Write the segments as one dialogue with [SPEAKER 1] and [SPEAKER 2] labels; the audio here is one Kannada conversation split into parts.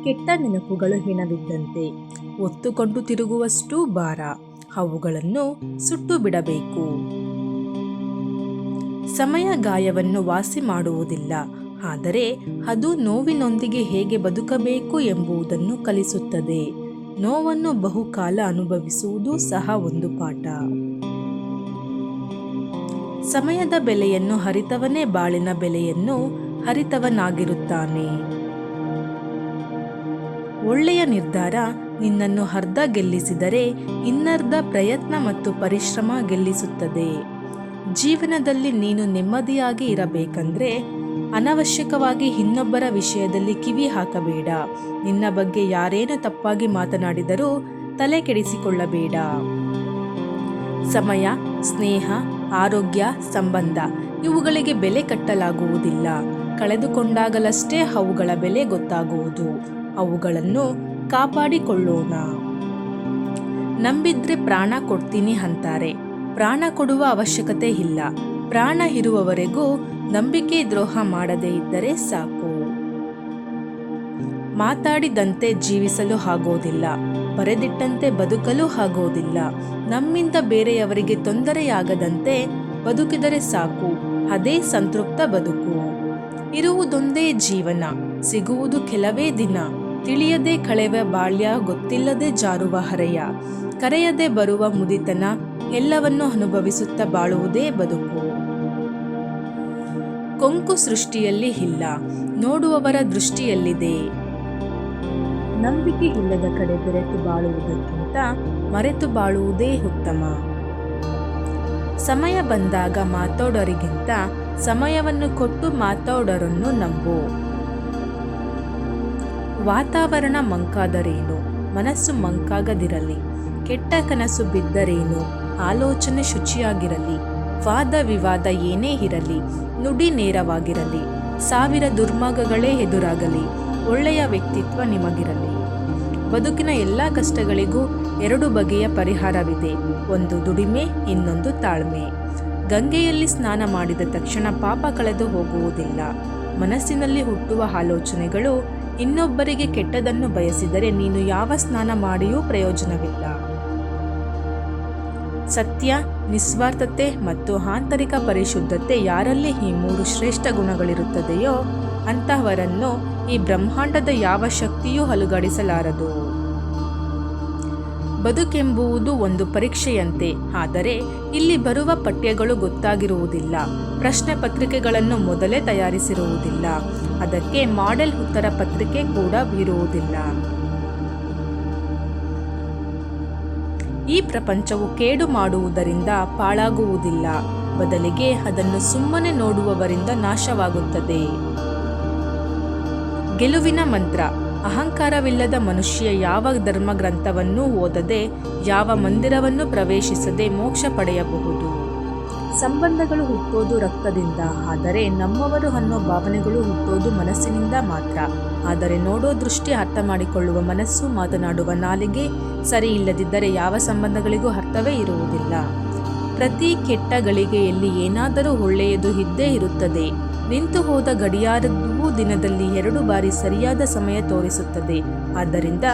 [SPEAKER 1] ಕೆಟ್ಟ ನೆನಪುಗಳು ಹೆಣವಿದ್ದಂತೆ ಒತ್ತುಕೊಂಡು ತಿರುಗುವಷ್ಟು ಭಾರ. ಅವುಗಳನ್ನು ಸುಟ್ಟು ಬಿಡಬೇಕು. ಸಮಯ ಗಾಯವನ್ನು ವಾಸಿ ಮಾಡುವುದಿಲ್ಲ, ಆದರೆ ಅದು ನೋವಿನೊಂದಿಗೆ ಹೇಗೆ ಬದುಕಬೇಕು ಎಂಬುದನ್ನು ಕಲಿಸುತ್ತದೆ. ನೋವನ್ನು ಬಹುಕಾಲ ಅನುಭವಿಸುವುದು ಸಹ ಒಂದು ಪಾಠ. ಸಮಯದ ಬೆಲೆಯನ್ನು ಅರಿತವನೇ ಬಾಳಿನ ಬೆಲೆಯನ್ನು ಅರಿತವನಾಗಿರುತ್ತಾನೆ. ಒಳ್ಳೆಯ ನಿರ್ಧಾರ ನಿನ್ನನ್ನು ಅರ್ಧ ಗೆಲ್ಲಿಸಿದರೆ ಇನ್ನರ್ಧ ಪ್ರಯತ್ನ ಮತ್ತು ಪರಿಶ್ರಮ ಗೆಲ್ಲಿಸುತ್ತದೆ. ಜೀವನದಲ್ಲಿ ನೀನು ನೆಮ್ಮದಿಯಾಗಿ ಇರಬೇಕಂದ್ರೆ ಅನವಶ್ಯಕವಾಗಿ ಇನ್ನೊಬ್ಬರ ವಿಷಯದಲ್ಲಿ ಕಿವಿ ಹಾಕಬೇಡ. ನಿನ್ನ ಬಗ್ಗೆ ಯಾರೇನು ತಪ್ಪಾಗಿ ಮಾತನಾಡಿದರೂ ತಲೆ ಕೆಡಿಸಿಕೊಳ್ಳಬೇಡ. ಸಮಯ, ಸ್ನೇಹ, ಆರೋಗ್ಯ, ಸಂಬಂಧ ಇವುಗಳಿಗೆ ಬೆಲೆ ಕಟ್ಟಲಾಗುವುದಿಲ್ಲ. ಕಳೆದುಕೊಂಡಾಗಲಷ್ಟೇ ಅವುಗಳ ಬೆಲೆ ಗೊತ್ತಾಗುವುದು. ಅವುಗಳನ್ನು ಕಾಪಾಡಿಕೊಳ್ಳೋಣ. ನಂಬಿದ್ರೆ ಪ್ರಾಣ ಕೊಡ್ತೀನಿ ಅಂತಾರೆ. ಪ್ರಾಣ ಕೊಡುವ ಅವಶ್ಯಕತೆ ಇಲ್ಲ. ಪ್ರಾಣ ಇರುವವರೆಗೂ ನಂಬಿಕೆ ದ್ರೋಹ ಮಾಡದೇ ಇದ್ದರೆ ಸಾಕು. ಮಾತಾಡಿದಂತೆ ಜೀವಿಸಲು ಆಗೋದಿಲ್ಲ, ಬರೆದಿಟ್ಟಂತೆ ಬದುಕಲು ಆಗೋದಿಲ್ಲ. ನಮ್ಮಿಂದ ಬೇರೆಯವರಿಗೆ ತೊಂದರೆಯಾಗದಂತೆ ಬದುಕಿದರೆ ಸಾಕು, ಅದೇ ಸಂತೃಪ್ತ ಬದುಕು. ಇರುವುದೊಂದೇ ಜೀವನ, ಸಿಗುವುದು ಕೆಲವೇ ದಿನ. ತಿಳಿಯದೆ ಕಳೆವ ಬಾಲ್ಯ, ಗೊತ್ತಿಲ್ಲದೆ ಜಾರುವ ಹರೆಯ, ಕರೆಯದೆ ಬರುವ ಮುದಿತನ, ಎಲ್ಲವನ್ನು ಅನುಭವಿಸುತ್ತಾ ಬಾಳುವುದೇ ಬದುಕು. ಕೊಂಕು ಸೃಷ್ಟಿಯಲ್ಲಿ ಇಲ್ಲ, ನೋಡುವವರ ದೃಷ್ಟಿಯಲ್ಲಿದೆ. ನಂಬಿಕೆ ಇಲ್ಲದ ಕಡೆ ಬೆರೆತು ಬಾಳುವುದಕ್ಕಿಂತ ಮರೆತು ಬಾಳುವುದೇ ಉತ್ತಮ. ಸಮಯ ಬಂದಾಗ ಮಾತಾಡೋರಿಗಿಂತ ಸಮಯವನ್ನು ಕೊಟ್ಟು ಮಾತಾಡೋರನ್ನು ನಂಬು. ವಾತಾವರಣ ಮಂಕಾದರೇನು, ಮನಸ್ಸು ಮಂಕಾಗದಿರಲಿ. ಕೆಟ್ಟ ಕನಸು ಬಿದ್ದರೇನು, ಆಲೋಚನೆ ಶುಚಿಯಾಗಿರಲಿ. ವಾದ ವಿವಾದ ಏನೇ ಇರಲಿ, ನುಡಿ ನೇರವಾಗಿರಲಿ. 1000 ದುರ್ಮಾರ್ಗಗಳೇ ಎದುರಾಗಲಿ, ಒಳ್ಳೆಯ ವ್ಯಕ್ತಿತ್ವ ನಿಮಗಿರಲಿ. ಬದುಕಿನ ಎಲ್ಲ ಕಷ್ಟಗಳಿಗೂ 2 ಬಗೆಯ ಪರಿಹಾರವಿದೆ. ಒಂದು ದುಡಿಮೆ, ಇನ್ನೊಂದು ತಾಳ್ಮೆ. ಗಂಗೆಯಲ್ಲಿ ಸ್ನಾನ ಮಾಡಿದ ತಕ್ಷಣ ಪಾಪ ಕಳೆದು ಹೋಗುವುದಿಲ್ಲ. ಮನಸ್ಸಿನಲ್ಲಿ ಹುಟ್ಟುವ ಆಲೋಚನೆಗಳು ಇನ್ನೊಬ್ಬರಿಗೆ ಕೆಟ್ಟದನ್ನು ಬಯಸಿದರೆ ನೀನು ಯಾವ ಸ್ನಾನ ಮಾಡಿಯೂ ಪ್ರಯೋಜನವಿಲ್ಲ. ಸತ್ಯ, ನಿಸ್ವಾರ್ಥತೆ ಮತ್ತು ಆಂತರಿಕ ಪರಿಶುದ್ಧತೆ ಯಾರಲ್ಲಿ ಈ 3 ಶ್ರೇಷ್ಠ ಗುಣಗಳಿರುತ್ತದೆಯೋ ಅಂತಹವರನ್ನು ಈ ಬ್ರಹ್ಮಾಂಡದ ಯಾವ ಶಕ್ತಿಯೂ ಅಲುಗಾಡಿಸಲಾರದು. ಬದುಕೆಂಬುವುದು ಒಂದು ಪರೀಕ್ಷೆಯಂತೆ. ಆದರೆ ಇಲ್ಲಿ ಬರುವ ಪಠ್ಯಗಳು ಗೊತ್ತಾಗಿರುವುದಿಲ್ಲ. ಪ್ರಶ್ನೆ ಪತ್ರಿಕೆಗಳನ್ನು ಮೊದಲೇ ತಯಾರಿಸಿರುವುದಿಲ್ಲ. ಅದಕ್ಕೆ ಮಾಡೆಲ್ ಉತ್ತರ ಪತ್ರಿಕೆ ಕೂಡ ಇರುವುದಿಲ್ಲ. ಈ ಪ್ರಪಂಚವು ಕೇಡು ಮಾಡುವುದರಿಂದ ಪಾಳಾಗುವುದಿಲ್ಲ, ಬದಲಿಗೆ ಅದನ್ನು ಸುಮ್ಮನೆ ನೋಡುವವರಿಂದ ನಾಶವಾಗುತ್ತದೆ. ಗೆಲುವಿನ ಮಂತ್ರ. ಅಹಂಕಾರವಿಲ್ಲದ ಮನುಷ್ಯ ಯಾವ ಧರ್ಮಗ್ರಂಥವನ್ನೂ ಓದದೆ, ಯಾವ ಮಂದಿರವನ್ನು ಪ್ರವೇಶಿಸದೆ ಮೋಕ್ಷ ಪಡೆಯಬಹುದು. ಸಂಬಂಧಗಳು ಹುಟ್ಟೋದು ರಕ್ತದಿಂದ, ಆದರೆ ನಮ್ಮವರು ಅನ್ನೋ ಭಾವನೆಗಳು ಹುಟ್ಟೋದು ಮನಸ್ಸಿನಿಂದ ಮಾತ್ರ. ಆದರೆ ನೋಡೋ ದೃಷ್ಟಿ, ಅರ್ಥ ಮಾಡಿಕೊಳ್ಳುವ ಮನಸ್ಸು, ಮಾತನಾಡುವ ನಾಲಿಗೆ ಸರಿ ಇಲ್ಲದಿದ್ದರೆ ಯಾವ ಸಂಬಂಧಗಳಿಗೂ ಅರ್ಥವೇ ಇರುವುದಿಲ್ಲ. ಪ್ರತಿ ಕೆಟ್ಟ ಗಳಿಗೆಯಲ್ಲಿ ಏನಾದರೂ ಒಳ್ಳೆಯದು ಇದ್ದೇ ಇರುತ್ತದೆ. ನಿಂತು ಹೋದ ಗಡಿಯಾರವು ದಿನದಲ್ಲಿ 2 ಬಾರಿ ಸರಿಯಾದ ಸಮಯ ತೋರಿಸುತ್ತದೆ. ಆದ್ದರಿಂದ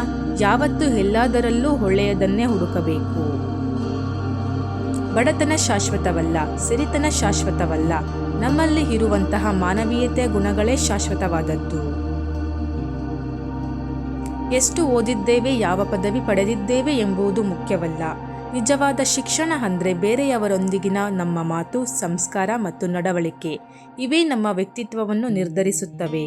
[SPEAKER 1] ಯಾವತ್ತೂ ಎಲ್ಲದರಲ್ಲೂ ಒಳ್ಳೆಯದನ್ನೇ ಹುಡುಕಬೇಕು. ಬಡತನ ಶಾಶ್ವತವಲ್ಲ, ಸಿರಿತನ ಶಾಶ್ವತವಲ್ಲ. ನಮ್ಮಲ್ಲಿ ಇರುವಂತಹ ಮಾನವೀಯತೆಯ ಗುಣಗಳೇ ಶಾಶ್ವತವಾದದ್ದು. ಎಷ್ಟು ಓದಿದ್ದೇವೆ, ಯಾವ ಪದವಿ ಪಡೆದಿದ್ದೇವೆ ಎಂಬುದು ಮುಖ್ಯವಲ್ಲ. ನಿಜವಾದ ಶಿಕ್ಷಣ ಅಂದರೆ ಬೇರೆಯವರೊಂದಿಗಿನ ನಮ್ಮ ಮಾತು, ಸಂಸ್ಕಾರ ಮತ್ತು ನಡವಳಿಕೆ. ಇವೇ ನಮ್ಮ ವ್ಯಕ್ತಿತ್ವವನ್ನು ನಿರ್ಧರಿಸುತ್ತವೆ.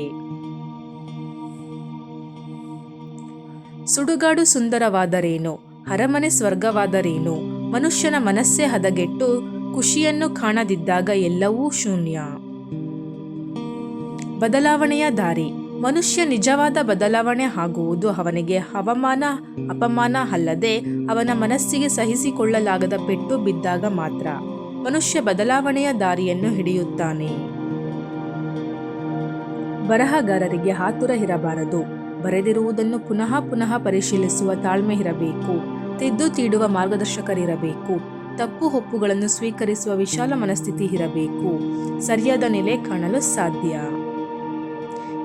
[SPEAKER 1] ಸುಡುಗಾಡು ಸುಂದರವಾದರೇನು, ಅರಮನೆ ಸ್ವರ್ಗವಾದರೇನು. ಮನುಷ್ಯನ ಮನಸ್ಸೇ ಹದಗೆಟ್ಟು ಖುಷಿಯನ್ನು ಕಾಣದಿದ್ದಾಗ ಎಲ್ಲವೂ ಶೂನ್ಯ. ಬದಲಾವಣೆಯ ದಾರಿ. ಮನುಷ್ಯ ನಿಜವಾದ ಬದಲಾವಣೆ ಆಗುವುದು ಅವನಿಗೆ ಅವಮಾನ, ಅಪಮಾನ ಅಲ್ಲದೆ ಅವನ ಮನಸ್ಸಿಗೆ ಸಹಿಸಿಕೊಳ್ಳಲಾಗದ ಪೆಟ್ಟು ಬಿದ್ದಾಗ ಮಾತ್ರ. ಮನುಷ್ಯ ಬದಲಾವಣೆಯ ದಾರಿಯನ್ನು ಹಿಡಿಯುತ್ತಾನೆ. ಬರಹಗಾರರಿಗೆ ಆತುರ ಇರಬಾರದು. ಬರೆದಿರುವುದನ್ನು ಪುನಃ ಪುನಃ ಪರಿಶೀಲಿಸುವ ತಾಳ್ಮೆ ಇರಬೇಕು. ತಿದ್ದು ತೀಡುವ ಮಾರ್ಗದರ್ಶಕರಿರಬೇಕು. ತಪ್ಪು ಒಪ್ಪುಗಳನ್ನು ಸ್ವೀಕರಿಸುವ ವಿಶಾಲ ಮನಸ್ಥಿತಿ ಇರಬೇಕು. ಸರಿಯಾದ ನೆಲೆ ಕಾಣಲು ಸಾಧ್ಯ.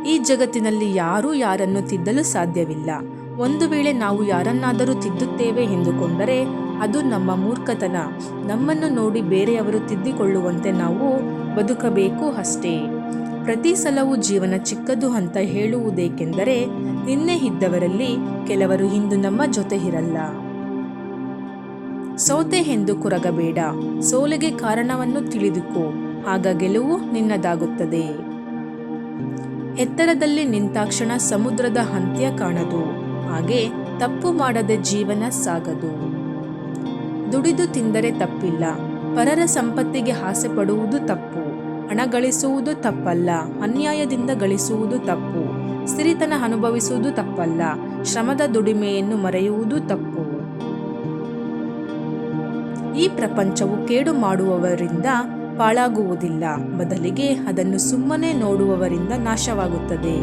[SPEAKER 1] ಈ ಜಗತ್ತಿನಲ್ಲಿ ಯಾರೂ ಯಾರನ್ನು ತಿದ್ದಲು ಸಾಧ್ಯವಿಲ್ಲ. ಒಂದು ವೇಳೆ ನಾವು ಯಾರನ್ನಾದರೂ ತಿದ್ದುತ್ತೇವೆ ಎಂದುಕೊಂಡರೆ ಅದು ನಮ್ಮ ಮೂರ್ಖತನ. ನಮ್ಮನ್ನು ನೋಡಿ ಬೇರೆಯವರು ತಿದ್ದಿಕೊಳ್ಳುವಂತೆ ನಾವು ಬದುಕಬೇಕು ಅಷ್ಟೇ. ಪ್ರತಿ ಸಲವೂ ಜೀವನ ಚಿಕ್ಕದು ಅಂತ ಹೇಳುವುದೇಕೆಂದರೆ ನಿನ್ನೆ ಇದ್ದವರಲ್ಲಿ ಕೆಲವರು ಇಂದು ನಮ್ಮ ಜೊತೆ ಇರಲ್ಲ. ಸೋತೆ ಎಂದು ಕೊರಗಬೇಡ, ಸೋಲಿಗೆ ಕಾರಣವನ್ನು ತಿಳಿದುಕೋ, ಆಗ ಗೆಲುವು ನಿನ್ನದಾಗುತ್ತದೆ. ಎತ್ತರದಲ್ಲಿ ನಿಂತಾಕ್ಷಣ ಸಮುದ್ರದ ಅಂತ್ಯ ಕಾಣದು, ಹಾಗೆ ತಪ್ಪು ಮಾಡದೆ ಜೀವನ ಸಾಗದು. ದುಡಿದು ತಿಂದರೆ ತಪ್ಪಿಲ್ಲ, ಪರರ ಸಂಪತ್ತಿಗೆ ಆಸೆ ಪಡುವುದು ತಪ್ಪು. ಹಣ ಗಳಿಸುವುದು ತಪ್ಪಲ್ಲ, ಅನ್ಯಾಯದಿಂದ ಗಳಿಸುವುದು ತಪ್ಪು. ಸಿರಿತನ ಅನುಭವಿಸುವುದು ತಪ್ಪಲ್ಲ, ಶ್ರಮದ ದುಡಿಮೆಯನ್ನು ಮರೆಯುವುದು ತಪ್ಪು. ಈ ಪ್ರಪಂಚವು ಕೇಡು ಮಾಡುವವರಿಂದ ಪಾಳಾಗುವುದಿಲ್ಲ, ಬದಲಿಗೆ ಅದನ್ನು ಸುಮ್ಮನೆ ನೋಡುವವರಿಂದ ನಾಶವಾಗುತ್ತದೆ.